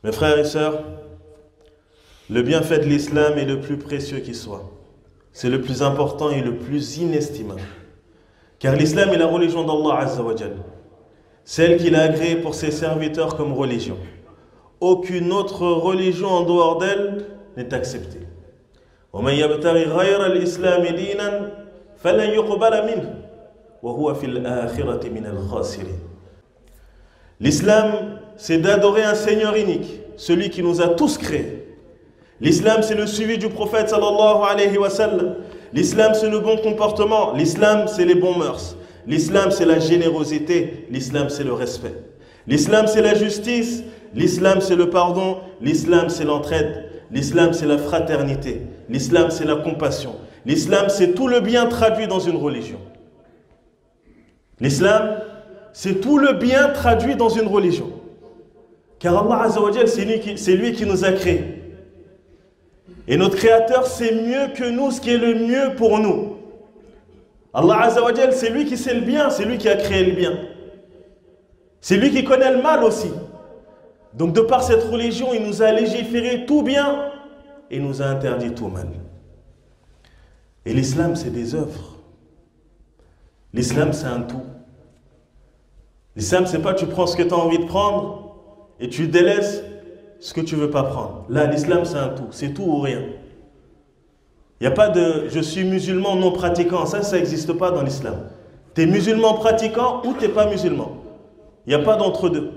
Mes frères et sœurs, le bienfait de l'islam est le plus précieux qui soit. C'est le plus important et le plus inestimable. Car l'islam est la religion d'Allah Azza wa Jal, celle qu'il a agréée pour ses serviteurs comme religion. Aucune autre religion en dehors d'elle n'est acceptée. وَمَنْ يَبْتَغِ غَيْرَ الْإِسْلَامِ دِينًا فَلَنْ يُقْبَلَ مِنْهُ وَهُوَ فِي الْآخِرَةِ مِنَ الْخَاسِرِينَ. L'islam, c'est d'adorer un Seigneur unique, celui qui nous a tous créés. L'islam, c'est le suivi du prophète sallallahu alayhi wa sallam. L'islam, c'est le bon comportement. L'islam, c'est les bons mœurs. L'islam, c'est la générosité. L'islam, c'est le respect. L'islam, c'est la justice. L'islam, c'est le pardon. L'islam, c'est l'entraide. L'islam, c'est la fraternité. L'islam, c'est la compassion. L'islam, c'est tout le bien traduit dans une religion. L'islam, c'est tout le bien traduit dans une religion. Car Allah Azza wa Jal, c'est lui qui nous a créés. Et notre Créateur sait mieux que nous ce qui est le mieux pour nous. Allah Azza wa Jal, c'est lui qui sait le bien, c'est lui qui a créé le bien. C'est lui qui connaît le mal aussi. Donc de par cette religion, il nous a légiféré tout bien et il nous a interdit tout mal. Et l'islam, c'est des œuvres. L'islam, c'est un tout. L'islam, c'est pas tu prends ce que tu as envie de prendre et tu délaisses ce que tu ne veux pas prendre. Là, l'islam, c'est un tout. C'est tout ou rien. Il n'y a pas de « je suis musulman non pratiquant ». Ça n'existe pas dans l'islam. Tu es musulman pratiquant ou tu n'es pas musulman. Il n'y a pas d'entre-deux.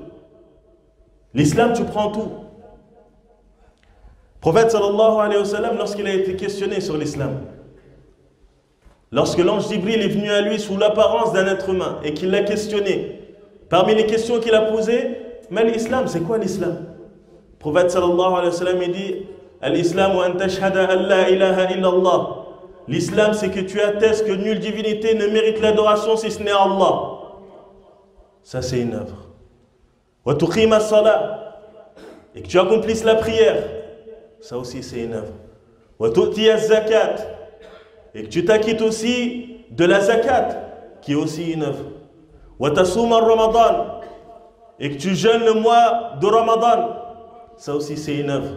L'islam, tu prends tout. Le prophète sallallahu alayhi wa sallam, lorsqu'il a été questionné sur l'islam, lorsque l'ange Jibril est venu à lui sous l'apparence d'un être humain et qu'il l'a questionné, parmi les questions qu'il a posées, mais l'islam, c'est quoi l'islam? Le prophète sallallahu alayhi wa sallam dit Al-Islam wa an tashhada an la ilaha illallah. L'islam, c'est que tu attestes que nulle divinité ne mérite l'adoration si ce n'est Allah. Ça, c'est une œuvre. Wa tuqima as-salat. Et que tu accomplisses la prière. Ça aussi, c'est une œuvre. Wa tu'ti az-zakat. Et que tu t'acquittes aussi de la zakat, qui est aussi une œuvre. Wa tasuma ar-ramadan. Et que tu jeûnes le mois de Ramadan. Ça aussi, c'est une œuvre.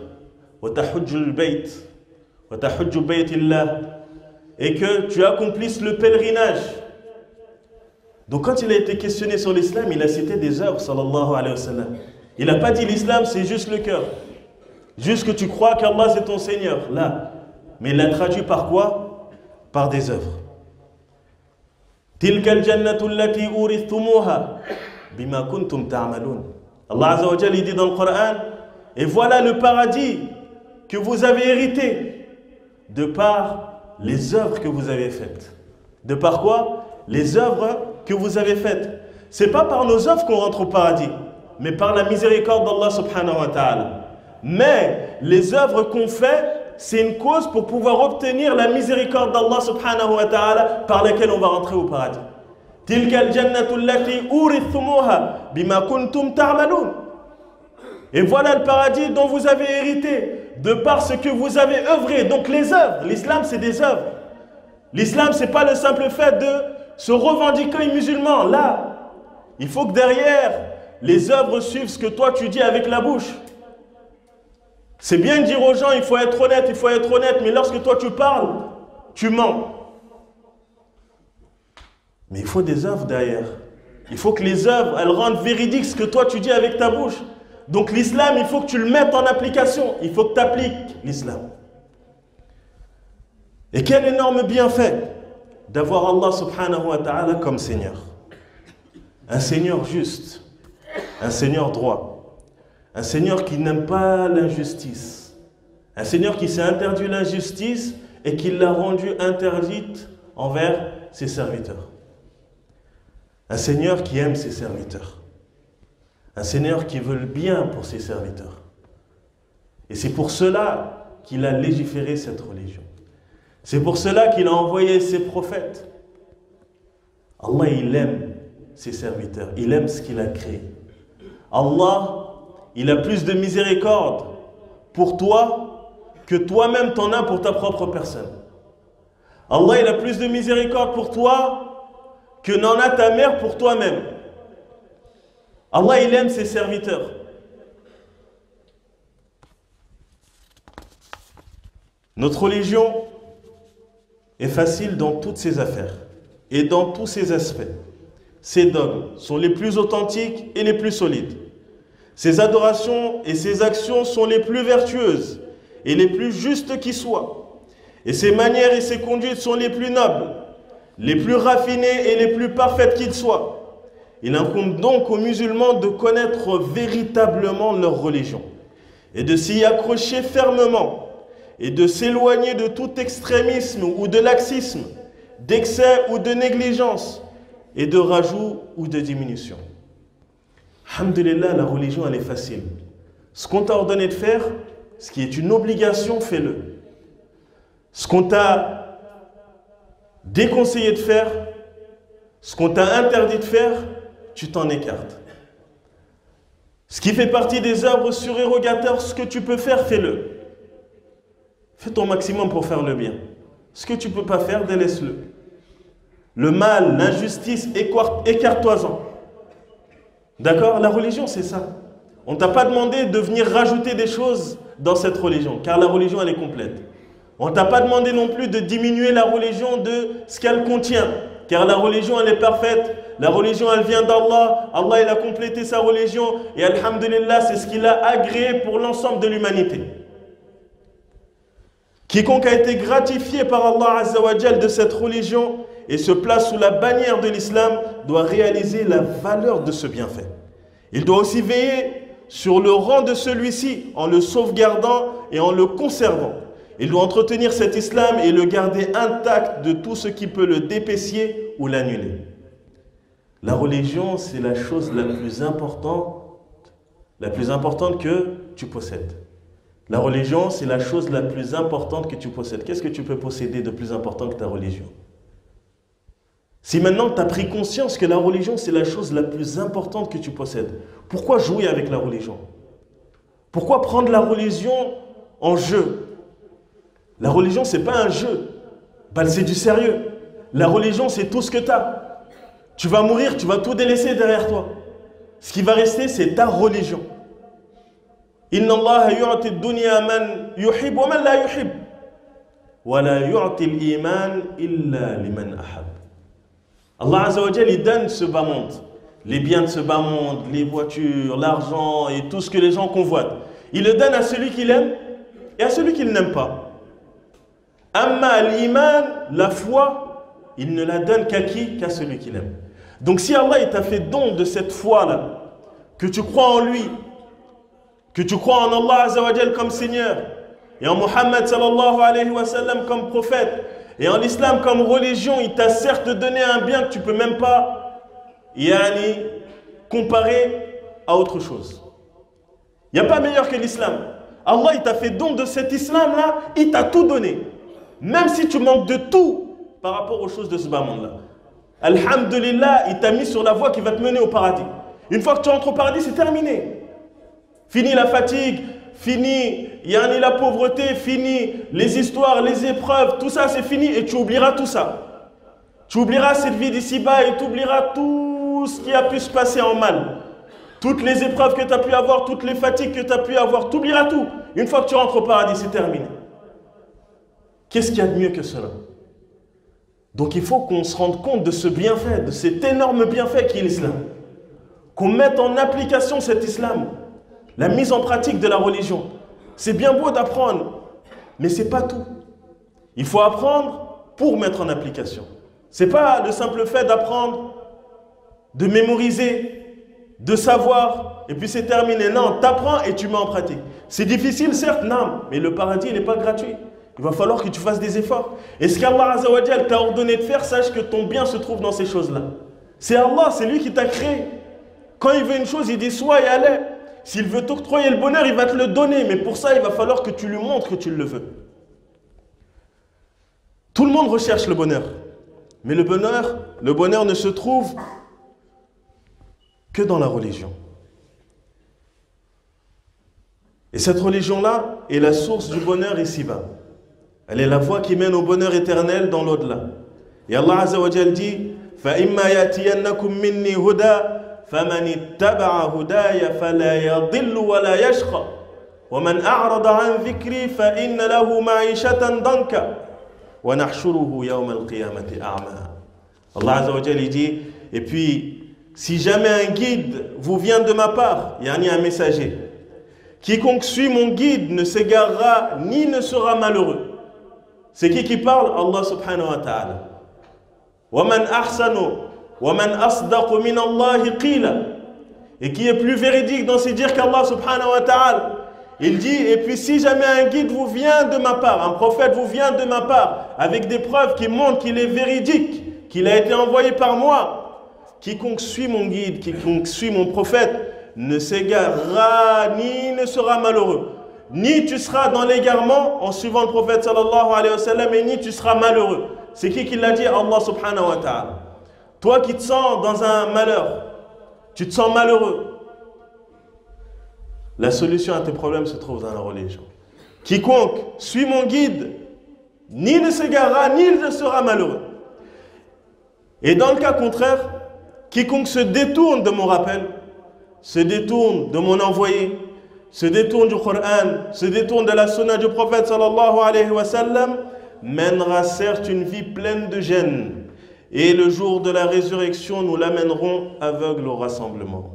Et que tu accomplisses le pèlerinage. Donc quand il a été questionné sur l'islam, il a cité des œuvres, sallallahu alayhi wa sallam. Il n'a pas dit l'islam, c'est juste le cœur. Juste que tu crois qu'Allah c'est ton Seigneur. Là. Mais il l'a traduit par quoi? Par des œuvres. Tilka al-jannatu allati urithumuha bima kuntum ta'malun. Allah Azza wa Jalla dit dans le Coran, et voilà le paradis que vous avez hérité de par les œuvres que vous avez faites. De par quoi? Les œuvres que vous avez faites. Ce n'est pas par nos œuvres qu'on rentre au paradis, mais par la miséricorde d'Allah subhanahu wa ta'ala. Mais les œuvres qu'on fait, c'est une cause pour pouvoir obtenir la miséricorde d'Allah subhanahu wa ta'ala par laquelle on va rentrer au paradis. Tilka al-jannatu allati urithumuha bima kuntum ta'malun. Et voilà le paradis dont vous avez hérité de par ce que vous avez œuvré. Donc les œuvres, l'islam c'est des œuvres. L'islam c'est pas le simple fait de se revendiquer musulman. Là, il faut que derrière les œuvres suivent ce que toi tu dis avec la bouche. C'est bien de dire aux gens il faut être honnête, mais lorsque toi tu parles, tu mens. Mais il faut des œuvres derrière. Il faut que les œuvres, elles rendent véridique ce que toi tu dis avec ta bouche. Donc l'islam, il faut que tu le mettes en application. Il faut que tu appliques l'islam. Et quel énorme bienfait d'avoir Allah subhanahu wa ta'ala comme Seigneur. Un Seigneur juste, un Seigneur droit, un Seigneur qui n'aime pas l'injustice, un Seigneur qui s'est interdit l'injustice et qui l'a rendue interdite envers ses serviteurs. Un Seigneur qui aime ses serviteurs. Un Seigneur qui veut le bien pour ses serviteurs. Et c'est pour cela qu'il a légiféré cette religion. C'est pour cela qu'il a envoyé ses prophètes. Allah, il aime ses serviteurs. Il aime ce qu'il a créé. Allah, il a plus de miséricorde pour toi que toi-même t'en as pour ta propre personne. Allah, il a plus de miséricorde pour toi que n'en a ta mère pour toi-même. Allah, il aime ses serviteurs. Notre religion est facile dans toutes ses affaires et dans tous ses aspects. Ses dogmes sont les plus authentiques et les plus solides. Ses adorations et ses actions sont les plus vertueuses et les plus justes qui soient. Et ses manières et ses conduites sont les plus nobles, les plus raffinées et les plus parfaites qu'ils soient. Il incombe donc aux musulmans de connaître véritablement leur religion et de s'y accrocher fermement et de s'éloigner de tout extrémisme ou de laxisme, d'excès ou de négligence et de rajout ou de diminution. Alhamdulillah, la religion elle est facile. Ce qu'on t'a ordonné de faire, ce qui est une obligation, fais-le. Ce qu'on t'a déconseillé de faire, ce qu'on t'a interdit de faire, tu t'en écartes. Ce qui fait partie des œuvres surérogatoires, ce que tu peux faire, fais-le. Fais ton maximum pour faire le bien. Ce que tu ne peux pas faire, délaisse-le. Le mal, l'injustice, écarte-toi-en. D'accord? La religion, c'est ça. On ne t'a pas demandé de venir rajouter des choses dans cette religion, car la religion, elle est complète. On ne t'a pas demandé non plus de diminuer la religion de ce qu'elle contient, car la religion, elle est parfaite. La religion, elle vient d'Allah. Allah, il a complété sa religion. Et alhamdulillah, c'est ce qu'il a agréé pour l'ensemble de l'humanité. Quiconque a été gratifié par Allah Azza wa Jal de cette religion et se place sous la bannière de l'islam doit réaliser la valeur de ce bienfait. Il doit aussi veiller sur le rang de celui-ci en le sauvegardant et en le conservant. Il doit entretenir cet islam et le garder intact de tout ce qui peut le dépécier ou l'annuler. La religion, c'est la chose la plus importante que tu possèdes. La religion, c'est la chose la plus importante que tu possèdes. Qu'est-ce que tu peux posséder de plus important que ta religion? Si maintenant tu as pris conscience que la religion, c'est la chose la plus importante que tu possèdes, pourquoi jouer avec la religion? Pourquoi prendre la religion en jeu? La religion, ce n'est pas un jeu. C'est du sérieux. La religion, c'est tout ce que tu as. Tu vas mourir, tu vas tout délaisser derrière toi. Ce qui va rester, c'est ta religion. Inna Allah yu'ti ad-dunya man yuhib wa man la yuhib. Wa la yu'ti al-iman illa liman ahab. Allah Azza wa Jal, il donne ce bas monde. Les biens de ce bas monde, les voitures, l'argent et tout ce que les gens convoitent. Il le donne à celui qu'il aime et à celui qu'il n'aime pas. Amma l'iman, la foi, il ne la donne qu'à qui? Qu'à celui qu'il aime. Donc si Allah t'a fait don de cette foi-là, que tu crois en lui, que tu crois en Allah Azza wa Jal comme Seigneur, et en Muhammad sallallahu alayhi wa sallam comme prophète, et en l'islam comme religion, il t'a certes donné un bien que tu ne peux même pas comparer à autre chose. Il n'y a pas meilleur que l'islam. Allah, il t'a fait don de cet islam-là, il t'a tout donné. Même si tu manques de tout par rapport aux choses de ce bas monde-là. Alhamdulillah, il t'a mis sur la voie qui va te mener au paradis. Une fois que tu entres au paradis, c'est terminé. Fini la fatigue, fini la pauvreté, fini les histoires, les épreuves, tout ça c'est fini et tu oublieras tout ça. Tu oublieras cette vie d'ici-bas et tu oublieras tout ce qui a pu se passer en mal. Toutes les épreuves que tu as pu avoir, toutes les fatigues que tu as pu avoir, tu oublieras tout. Une fois que tu rentres au paradis, c'est terminé. Qu'est-ce qu'il y a de mieux que cela? Donc il faut qu'on se rende compte de ce bienfait, de cet énorme bienfait qui est l'islam. Qu'on mette en application cet islam. La mise en pratique de la religion. C'est bien beau d'apprendre, mais ce n'est pas tout. Il faut apprendre pour mettre en application. Ce n'est pas le simple fait d'apprendre, de mémoriser, de savoir, et puis c'est terminé. Non, tu apprends et tu mets en pratique. C'est difficile, certes, non, mais le paradis, il n'est pas gratuit. Il va falloir que tu fasses des efforts. Et ce qu'Allah Azza wa Jal t'a ordonné de faire, sache que ton bien se trouve dans ces choses-là. C'est Allah, c'est lui qui t'a créé. Quand il veut une chose, il dit soit et allez. S'il veut t'octroyer le bonheur, il va te le donner. Mais pour ça, il va falloir que tu lui montres que tu le veux. Tout le monde recherche le bonheur. Mais le bonheur ne se trouve que dans la religion. Et cette religion-là est la source du bonheur ici-bas. Elle est la voie qui mène au bonheur éternel dans l'au-delà. Et Allah Azza wa Jal dit فَإِمَّا يَأْتِيَنَّكُم مِّنِّي هُدًى فَمَنِ اتَّبَعَ هُدَايَ فَلَا يَضِلُّ وَلَا يَشْقَى وَمَنْ أَعْرَضَ عَنْ ذِكْرِي فَإِنَّ لَهُ مَعِيشَةً ضَنْكًا وَنَحْشُرُهُ يَوْمَ الْقِيَامَةِ أَعْمَى. Allah Azza wa Jalla il dit, et puis si jamais un guide vous vient de ma part, yani un messager, quiconque suit mon guide ne s'égarera ni ne sera malheureux. C'est qui parle? Allah subhanahu wa ta'ala. وَمَنْ أَحْسَنُ وَمَنْ أَصْدَقُ مِنَ اللَّهِ قِيلًا. Et qui est plus véridique dans ses dires qu'Allah subhanahu wa ta'ala. Il dit, et puis si jamais un guide vous vient de ma part, un prophète vous vient de ma part, avec des preuves qui montrent qu'il est véridique, qu'il a été envoyé par moi, quiconque suit mon guide, quiconque suit mon prophète, ne s'égarera ni ne sera malheureux. Ni tu seras dans l'égarement en suivant le prophète sallallahu alayhi wa sallam, et ni tu seras malheureux. C'est qui l'a dit? Allah subhanahu wa ta'ala. Toi qui te sens dans un malheur, tu te sens malheureux, la solution à tes problèmes se trouve dans la religion. Quiconque suit mon guide, ni ne s'égarera, ni ne sera malheureux. Et dans le cas contraire, quiconque se détourne de mon rappel, se détourne de mon envoyé, se détourne du Coran, se détourne de la sunna du prophète sallallahu alayhi wa sallam, mènera certes une vie pleine de gêne. Et le jour de la résurrection, nous l'amènerons aveugle au rassemblement.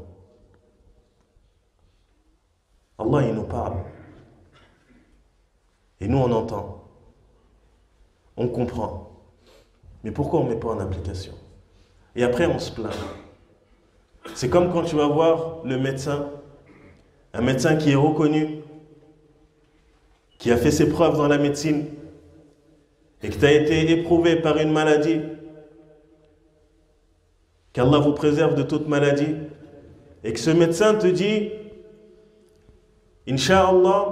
Allah, il nous parle. Et nous, on entend. On comprend. Mais pourquoi on ne met pas en application? Et après, on se plaint. C'est comme quand tu vas voir le médecin, un médecin qui est reconnu, qui a fait ses preuves dans la médecine, et que tu as été éprouvé par une maladie, qu'Allah vous préserve de toute maladie, et que ce médecin te dit, Inch'Allah,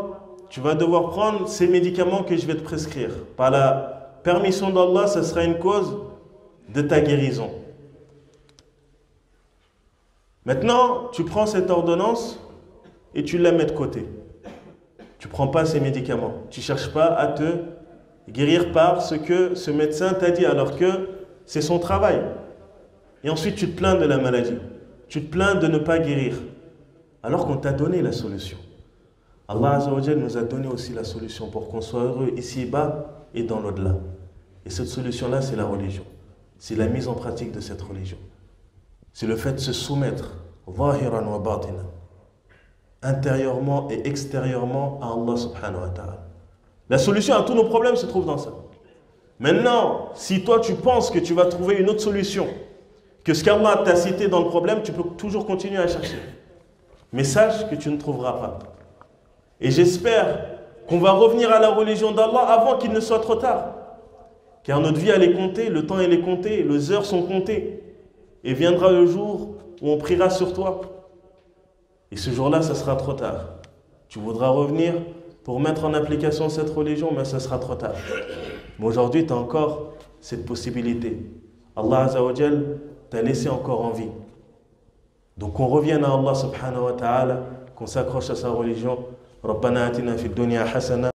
tu vas devoir prendre ces médicaments que je vais te prescrire. Par la permission d'Allah, ce sera une cause de ta guérison. Maintenant, tu prends cette ordonnance et tu la mets de côté. Tu ne prends pas ces médicaments. Tu ne cherches pas à te guérir par ce que ce médecin t'a dit, alors que c'est son travail. Et ensuite, tu te plains de la maladie. Tu te plains de ne pas guérir, alors qu'on t'a donné la solution. Allah Azza wa Jalla nous a donné aussi la solution pour qu'on soit heureux ici-bas et dans l'au-delà. Et cette solution-là, c'est la religion. C'est la mise en pratique de cette religion. C'est le fait de se soumettre, zahiran wa batinan, intérieurement et extérieurement à Allah subhanahu wa ta'ala. La solution à tous nos problèmes se trouve dans ça. Maintenant, si toi tu penses que tu vas trouver une autre solution que ce qu'Allah t'a cité dans le problème, tu peux toujours continuer à chercher. Mais sache que tu ne trouveras pas. Et j'espère qu'on va revenir à la religion d'Allah avant qu'il ne soit trop tard. Car notre vie, elle est comptée, le temps, elle est compté, les heures sont comptées. Et viendra le jour où on priera sur toi. Et ce jour-là, ça sera trop tard. Tu voudras revenir pour mettre en application cette religion, mais ça sera trop tard. Mais aujourd'hui, tu as encore cette possibilité. Allah Azza wa Jalla t'a laissé encore en vie. Donc qu'on revienne à Allah subhanahu wa ta'ala, qu'on s'accroche à sa religion. ربنا آتنا في الدنيا حسنة